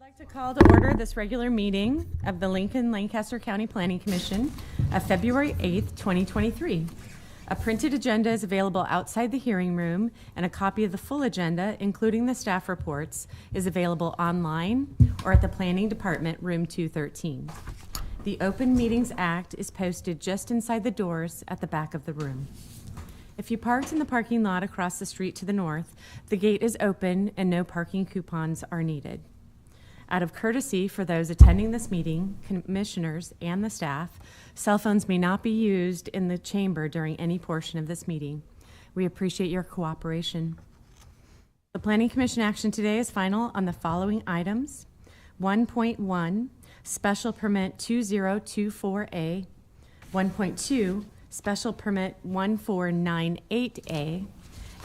I'd like to call to order this regular meeting of the Lancaster County Planning Commission of February 8th, 2023. A printed agenda is available outside the hearing room, and a copy of the full agenda, including the staff reports, is available online or at the Planning Department, room 213. The Open Meetings Act is posted just inside the doors at the back of the room. If you parked in the parking lot across the street to the north, the gate is open and no parking coupons are needed. Out of courtesy for those attending this meeting, commissioners, and the staff, cell phones may not be used in the chamber during any portion of this meeting. We appreciate your cooperation. The Planning Commission action today is final on the following items. 1.1, Special Permit 2024A. 1.2, Special Permit 1498A.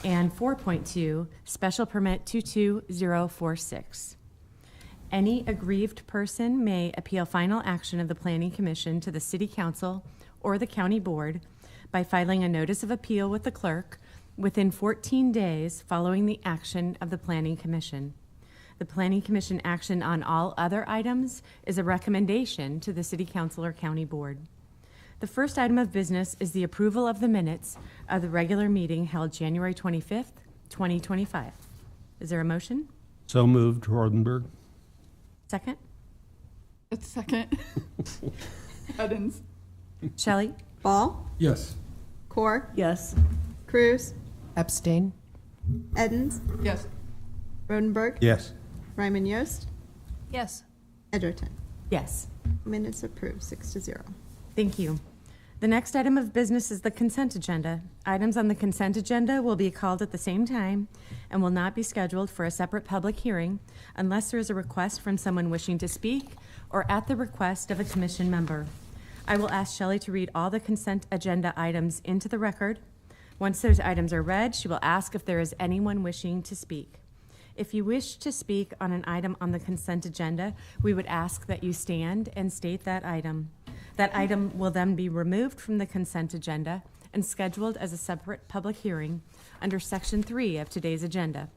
And 4.2, Special Permit 22046. Any aggrieved person may appeal final action of the Planning Commission to the City Council or the County Board by filing a notice of appeal with the clerk within 14 days following the action of the Planning Commission. The Planning Commission action on all other items is a recommendation to the City Council or County Board. The first item of business is the approval of the minutes of the regular meeting held January 25th, 2025. Is there a motion? So moved, Rodenberg. Second? It's second. Edens. Shelley? Ball, Yes. Core, Yes. Cruz, Abstain. Edens, Yes. Rodenberg, Yes. Ryman Yost, Yes. Edgerton. Yes. Minutes approved, 6-0. Thank you. The next item of business is the consent agenda. Items on the consent agenda will be called at the same time and will not be scheduled for a separate public hearing unless there is a request from someone wishing to speak or at the request of a commission member. I will ask Shelley to read all the consent agenda items into the record. Once those items are read, she will ask if there is anyone wishing to speak. If you wish to speak on an item on the consent agenda, we would ask that you stand and state that item. That item will then be removed from the consent agenda and scheduled as a separate public hearing under Section 3 of today's agenda.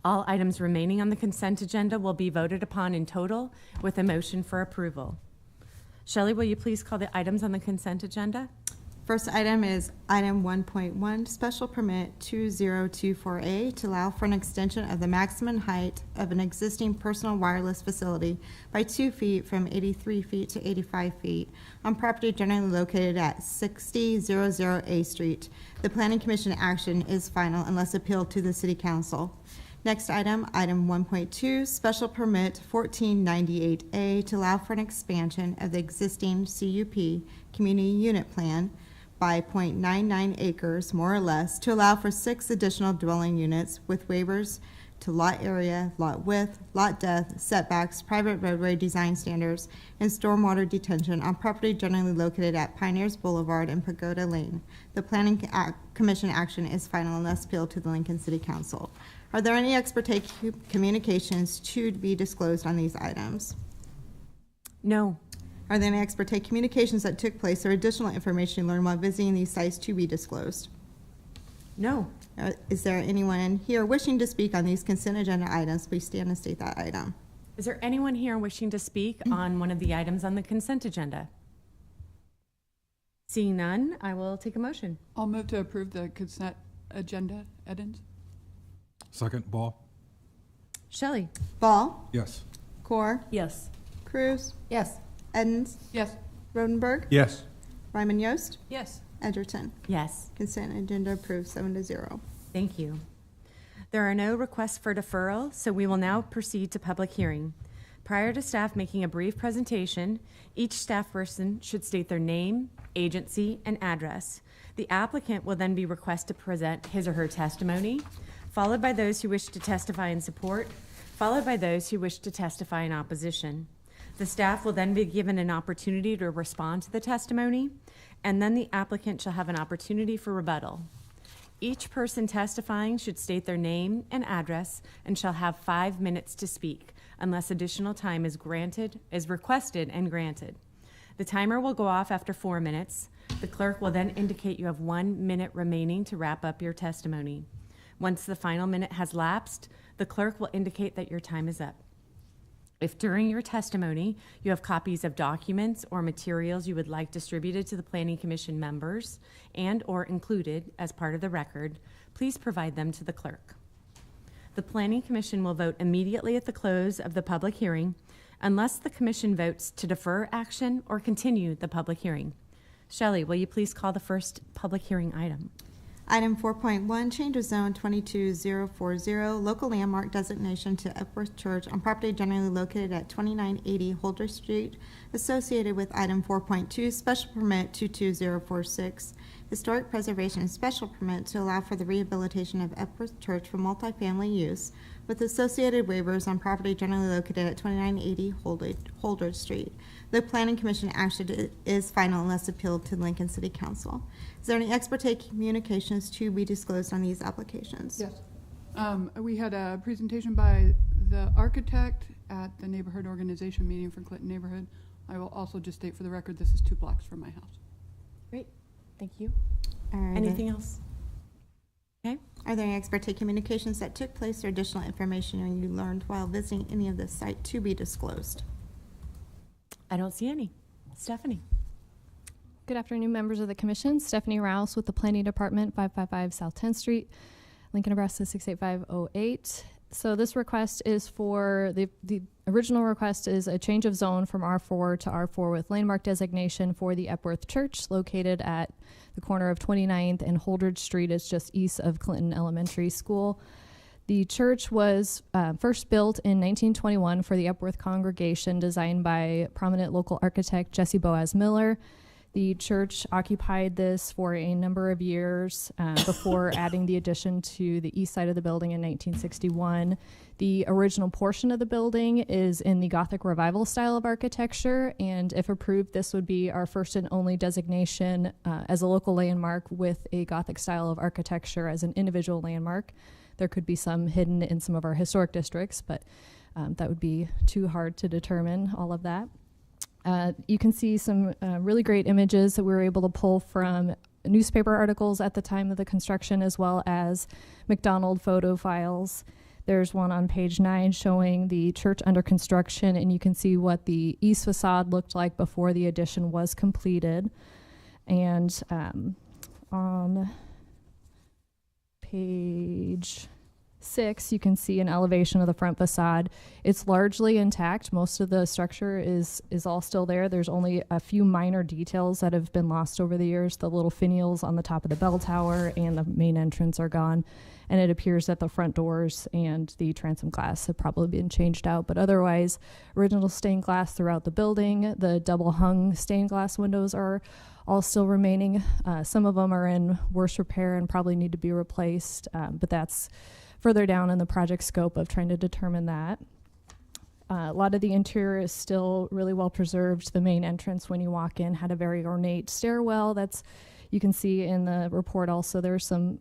All items remaining on the consent agenda will be voted upon in total with a motion for approval. Shelley, will you please call the items on the consent agenda? First item is item 1.1, Special Permit 2024A to allow for an extension of the maximum height of an existing personal wireless facility by 2 feet from 83 feet to 85 feet on property generally located at 6000 A Street. The Planning Commission action is final unless appealed to the City Council. Next item, item 1.2, Special Permit 1498A to allow for an expansion of the existing CUP Community Unit Plan by 0.99 acres, more or less, to allow for 6 additional dwelling units with waivers to lot area, lot width, lot depth, setbacks, private roadway design standards, and stormwater detention on property generally located at Pioneers Boulevard and Pagoda Lane. The Planning Commission action is final unless appealed to the Lincoln City Council. Are there any expert communications to be disclosed on these items? No. Are there any expert communications that took place or additional information learned while visiting these sites to be disclosed? No. Is there anyone here wishing to speak on these consent agenda items? Please stand and state that item. Is there anyone here wishing to speak on one of the items on the consent agenda? Seeing none, I will take a motion. I'll move to approve the consent agenda. Edens. Second, Ball. Shelley? Ball, Yes. Core, Yes. Cruz, Yes. Edens, Yes. Rodenberg, Yes. Ryman Yost, Yes. Edgerton. Yes. Consent agenda approved, 7-0. Thank you. There are no requests for deferral, so we will now proceed to public hearing. Prior to staff making a brief presentation, each staff person should state their name, agency, and address. The applicant will then be requested to present his or her testimony, followed by those who wish to testify in support, followed by those who wish to testify in opposition. The staff will then be given an opportunity to respond to the testimony, and then the applicant shall have an opportunity for rebuttal. Each person testifying should state their name and address and shall have 5 minutes to speak unless additional time is requested and granted. The timer will go off after 4 minutes. The clerk will then indicate you have 1 minute remaining to wrap up your testimony. Once the final minute has lapsed, the clerk will indicate that your time is up. If during your testimony you have copies of documents or materials you would like distributed to the Planning Commission members and/or included as part of the record, please provide them to the clerk. The Planning Commission will vote immediately at the close of the public hearing unless the commission votes to defer action or continue the public hearing. Shelley, will you please call the first public hearing item? Item 4.1, change of zone 22040, local landmark designation to Epworth Church on property generally located at 2980 Holder Street, associated with item 4.2, special permit 22046, historic preservation special permit to allow for the rehabilitation of Epworth Church for multifamily use, with associated waivers on property generally located at 2980 Holder Street. The Planning Commission action is final unless appealed to Lincoln City Council. Is there any ex parte communications to be disclosed on these applications? Yes. We had a presentation by the architect at the neighborhood organization meeting for Clinton neighborhood. I will also just state for the record, this is 2 blocks from my house. Great, thank you. All right. Anything else? Okay. Are there any ex parte communications that took place or additional information you learned while visiting any of the site to be disclosed? I don't see any. Stephanie? Good afternoon, members of the commission. Stephanie Rouse with the Planning Department, 555 South 10th Street, Lincoln, Nebraska 68508. So this request is for, the original request is a change of zone from R4 to R4 with landmark designation for the Epworth Church located at the corner of 29th and Holdridge Street. It's just east of Clinton Elementary School. The church was first built in 1921 for the Epworth congregation, designed by prominent local architect Jesse Boaz Miller. The church occupied this for a number of years before adding the addition to the east side of the building in 1961. The original portion of the building is in the Gothic Revival style of architecture, and if approved, this would be our first and only designation as a local landmark with a Gothic style of architecture as an individual landmark. There could be some hidden in some of our historic districts, but that would be too hard to determine all of that. You can see some really great images that we were able to pull from newspaper articles at the time of the construction, as well as McDonald photo files. There's one on page 9 showing the church under construction, and you can see what the east facade looked like before the addition was completed. And on page 6, you can see an elevation of the front facade. It's largely intact. Most of the structure is all still there. There's only a few minor details that have been lost over the years. The little finials on the top of the bell tower and the main entrance are gone. And it appears that the front doors and the transom glass have probably been changed out. But otherwise, original stained glass throughout the building. The double hung stained glass windows are all still remaining. Some of them are in worse repair and probably need to be replaced. But that's further down in the project scope of trying to determine that. A lot of the interior is still really well preserved. The main entrance, when you walk in, had a very ornate stairwell. You can see in the report also there's some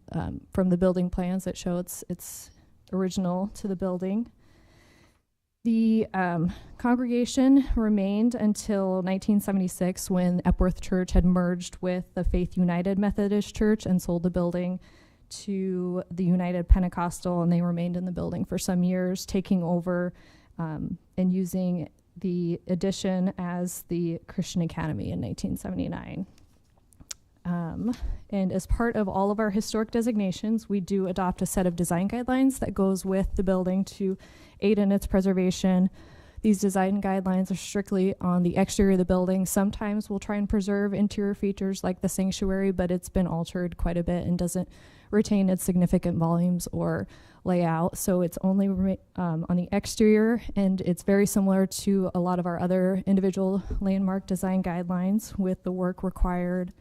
from the building plans that show it's original to the building. The congregation remained until 1976, when Epworth Church had merged with the Faith United Methodist Church and sold the building to the United Pentecostal, and they remained in the building for some years, taking over and using the addition as the Christian Academy in 1979. And as part of all of our historic designations, we do adopt a set of design guidelines that goes with the building to aid in its preservation. These design guidelines are strictly on the exterior of the building. Sometimes we'll try and preserve interior features like the sanctuary, but it's been altered quite a bit and doesn't retain its significant volumes or layout. So it's only on the exterior, and it's very similar to a lot of our other individual landmark design guidelines with the work required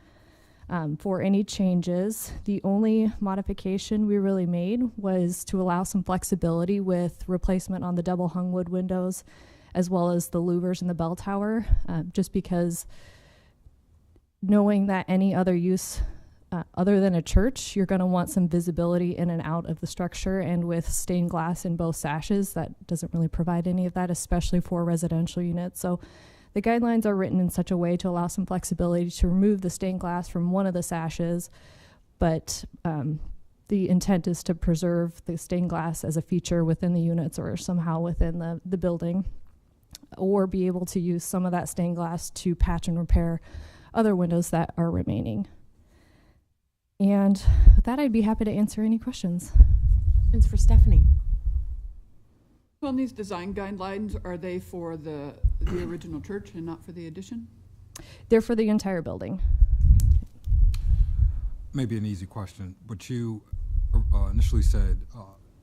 for any changes. The only modification we really made was to allow some flexibility with replacement on the double hung wood windows, as well as the louvers and the bell tower, just because knowing that any other use other than a church, you're going to want some visibility in and out of the structure, and with stained glass in both sashes, that doesn't really provide any of that, especially for residential units. So the guidelines are written in such a way to allow some flexibility to remove the stained glass from one of the sashes, but the intent is to preserve the stained glass as a feature within the units or somehow within the building. or be able to use some of that stained glass to patch and repair other windows that are remaining. And with that, I'd be happy to answer any questions. Questions for Stephanie? On these design guidelines, are they for the original church and not for the addition? They're for the entire building. Maybe an easy question, but you initially said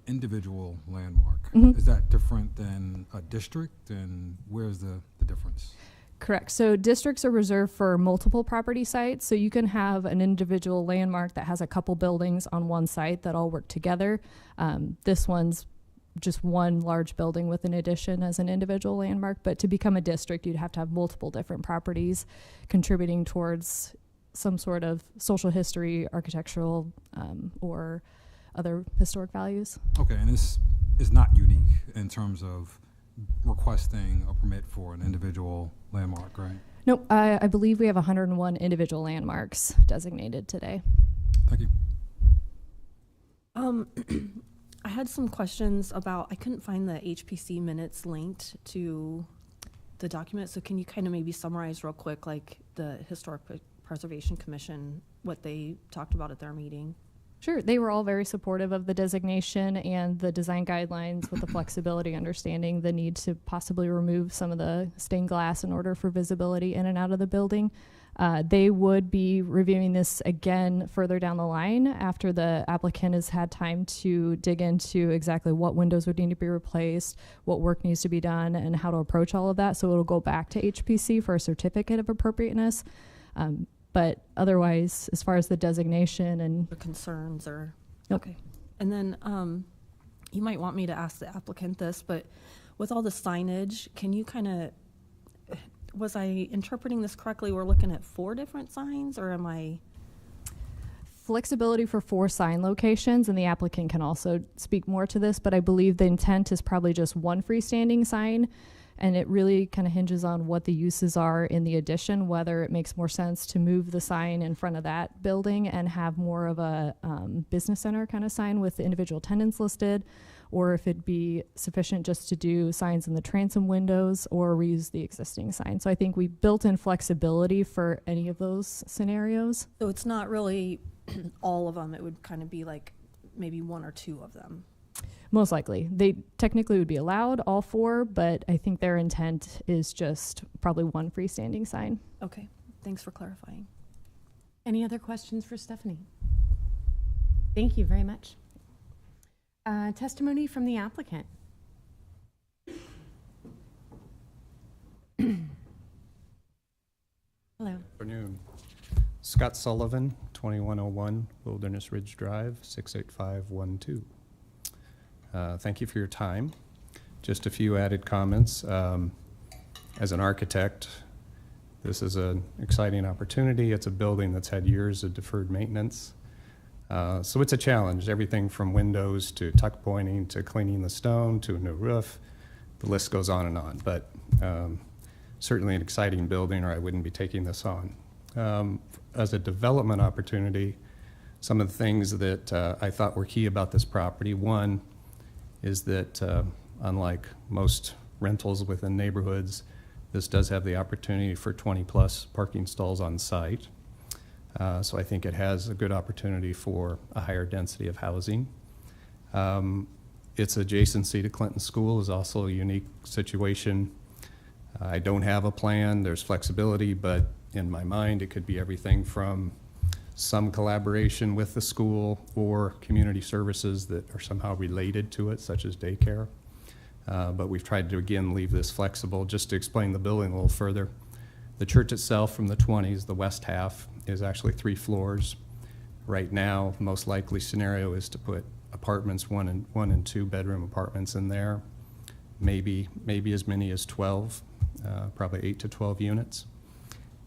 individual landmark. Mhm. Is that different than a district, and where's the difference? Correct. So districts are reserved for multiple property sites. So you can have an individual landmark that has a couple buildings on one site that all work together. This one's just one large building with an addition as an individual landmark. But to become a district, you'd have to have multiple different properties contributing towards some sort of social history, architectural, or other historic values. Okay, and this is not unique in terms of requesting a permit for an individual landmark, right? Nope, I believe we have 101 individual landmarks designated today. Thank you. I had some questions about, I couldn't find the HPC minutes linked to the document, so can you kind of maybe summarize real quick, like the Historic Preservation Commission, what they talked about at their meeting? Sure, they were all very supportive of the designation and the design guidelines with the flexibility, understanding the need to possibly remove some of the stained glass in order for visibility in and out of the building. They would be reviewing this again further down the line after the applicant has had time to dig into exactly what windows would need to be replaced, what work needs to be done, and how to approach all of that. So it'll go back to HPC for a certificate of appropriateness. But otherwise, as far as the designation and Or concerns or, Nope. okay. And then you might want me to ask the applicant this, but with all the signage, can you kind of, was I interpreting this correctly? We're looking at 4 different signs, or am I? flexibility for 4 sign locations, and the applicant can also speak more to this, but I believe the intent is probably just one freestanding sign, and it really kind of hinges on what the uses are in the addition, whether it makes more sense to move the sign in front of that building and have more of a business center kind of sign with the individual tenants listed, or if it'd be sufficient just to do signs in the transom windows or reuse the existing sign. So I think we built in flexibility for any of those scenarios. So it's not really all of them. It would kind of be like maybe 1 or 2 of them. Most likely. They technically would be allowed, all 4, but I think their intent is just probably one freestanding sign. Okay, thanks for clarifying. Any other questions for Stephanie? Thank you very much. Testimony from the applicant. Hello. Afternoon. Scott Sullivan, 2101 Wilderness Ridge Drive, 68512. Thank you for your time. Just a few added comments. As an architect, this is an exciting opportunity. It's a building that's had years of deferred maintenance. So it's a challenge, everything from windows to tuck pointing to cleaning the stone to a new roof. The list goes on and on, but certainly an exciting building, or I wouldn't be taking this on. As a development opportunity, some of the things that I thought were key about this property, one is that unlike most rentals within neighborhoods, this does have the opportunity for 20-plus parking stalls on site. So I think it has a good opportunity for a higher density of housing. Its adjacency to Clinton School is also a unique situation. I don't have a plan. There's flexibility, but in my mind, it could be everything from some collaboration with the school or community services that are somehow related to it, such as daycare. But we've tried to, again, leave this flexible. Just to explain the building a little further, the church itself from the 20s, the west half, is actually 3 floors. Right now, the most likely scenario is to put apartments, one and 2 bedroom apartments in there, maybe as many as 12, probably 8 to 12 units.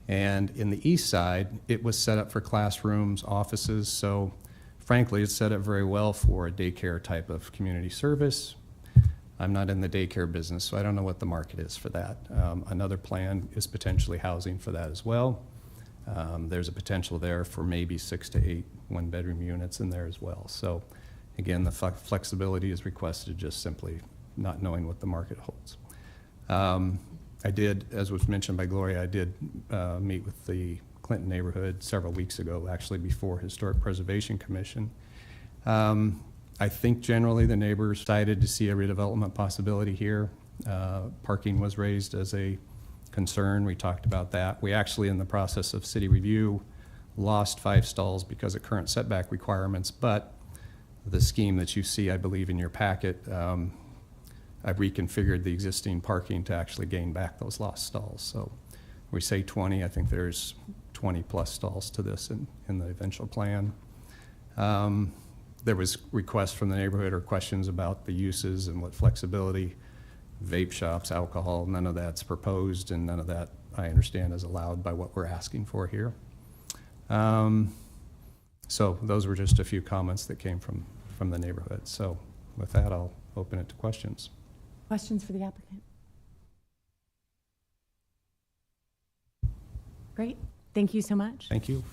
And in the east side, it was set up for classrooms, offices, so frankly, it's set up very well for a daycare type of community service. I'm not in the daycare business, so I don't know what the market is for that. Another plan is potentially housing for that as well. There's a potential there for maybe 6 to 8 one-bedroom units in there as well. So again, the flexibility is requested, just simply not knowing what the market holds. I did, as was mentioned by Gloria, I did meet with the Clinton neighborhood several weeks ago, actually before Historic Preservation Commission. I think generally the neighbors cited to see a redevelopment possibility here. Parking was raised as a concern. We talked about that. We actually, in the process of city review, lost 5 stalls because of current setback requirements, but the scheme that you see, I believe, in your packet, I've reconfigured the existing parking to actually gain back those lost stalls. So we say 20, I think there's 20 plus stalls to this in the eventual plan. There was requests from the neighborhood or questions about the uses and what flexibility, vape shops, alcohol, none of that's proposed, and none of that, I understand, is allowed by what we're asking for here. So those were just a few comments that came from the neighborhood. So with that, I'll open it to questions. Questions for the applicant? Great. Thank you so much. Thank you.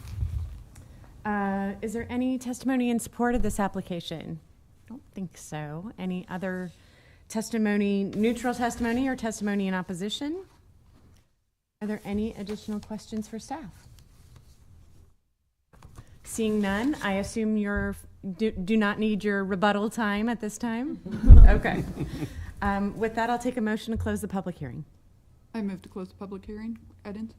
Is there any testimony in support of this application? I don't think so. Any other testimony, neutral testimony or testimony in opposition? Are there any additional questions for staff? Seeing none, I assume you do not need your rebuttal time at this time? Okay. With that, I'll take a motion to close the public hearing. I move to close the public hearing. Edens?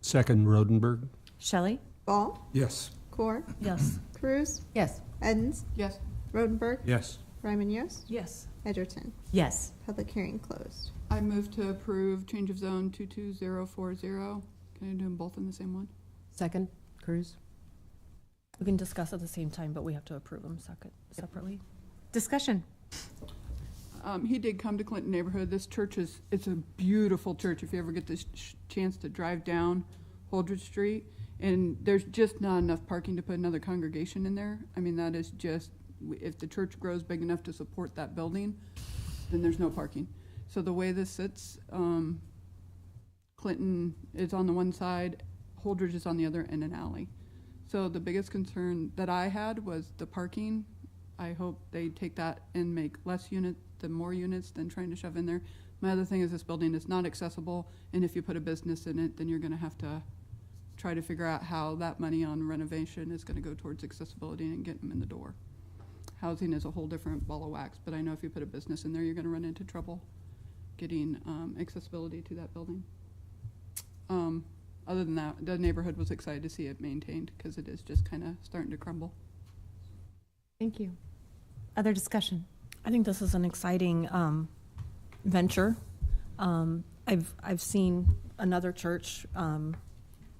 Second, Rodenberg. Shelley? Ball, Yes. Core, Yes. Cruz, Yes. Edens, Yes. Rodenberg, Yes. Ryman Yost, Yes. Edgerton. Yes. Public hearing closed. I move to approve change of zone 22040. Can I do them both in the same one? Second, Cruz. We can discuss at the same time, but we have to approve them separately. Discussion. He did come to Clinton neighborhood. This church it's a beautiful church if you ever get this chance to drive down Holdridge Street. And there's just not enough parking to put another congregation in there. I mean, that is just, if the church grows big enough to support that building, then there's no parking. So the way this sits, Clinton is on the one side, Holdridge is on the other, and an alley. So the biggest concern that I had was the parking. I hope they take that and make less units than more units than trying to shove in there. My other thing is this building is not accessible, and if you put a business in it, then you're gonna have to try to figure out how that money on renovation is gonna go towards accessibility and get them in the door. Housing is a whole different ball of wax, but I know if you put a business in there, you're gonna run into trouble getting accessibility to that building. Other than that, the neighborhood was excited to see it maintained because it is just kind of starting to crumble. Thank you. Other discussion? I think this is an exciting venture. I've seen another church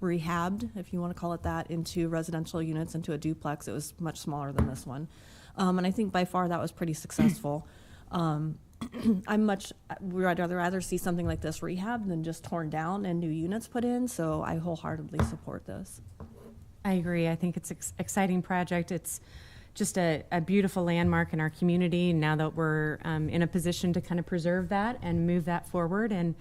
rehabbed, if you want to call it that, into residential units, into a duplex. It was much smaller than this one. And I think by far that was pretty successful. I'd rather see something like this rehabbed than just torn down and new units put in, so I wholeheartedly support this. I agree. I think it's an exciting project. It's just a beautiful landmark in our community. Now that we're in a position to kind of preserve that and move that forward, and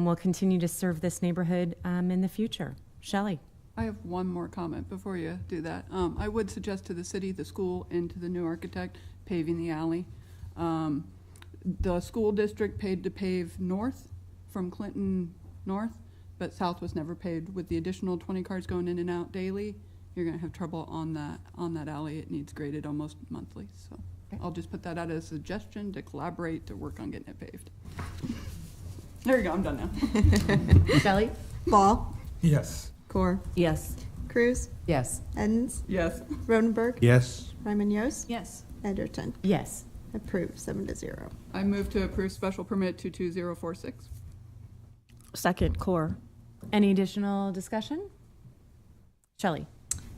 we'll continue to serve this neighborhood in the future. Shelley? I have one more comment before you do that. I would suggest to the city, the school, and to the new architect paving the alley. The school district paid to pave north from Clinton north, but south was never paved. With the additional 20 cars going in and out daily, you're gonna have trouble on that alley. It needs graded almost monthly. So I'll just put that out as a suggestion to collaborate to work on getting it paved. There you go, I'm done now. Shelley? Ball, Yes. Core, Yes. Cruz, Yes. Edens, Yes. Rodenberg, Yes. Ryman Yost, Yes. Edgerton. Yes. Approved, 7-0. I move to approve special permit 22046. Second, Core. Any additional discussion? Shelley?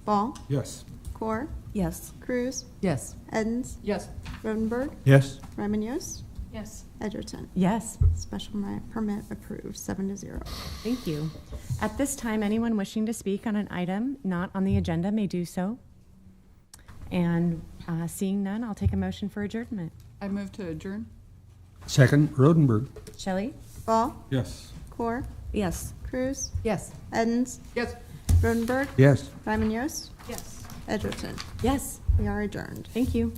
Ball, Yes. Core, Yes. Cruz, Yes. Edens, Yes. Rodenberg, Yes. Ryman Yost, Yes. Edgerton. Yes. Special permit approved, 7-0. Thank you. At this time, anyone wishing to speak on an item not on the agenda may do so. And seeing none, I'll take a motion for adjournment. I move to adjourn. Second, Rodenberg. Shelley? Ball, Yes. Core, Yes. Cruz, Yes. Edens, Yes. Rodenberg, Yes. Ryman Yost, Yes. Edgerton. Yes. We are adjourned. Thank you.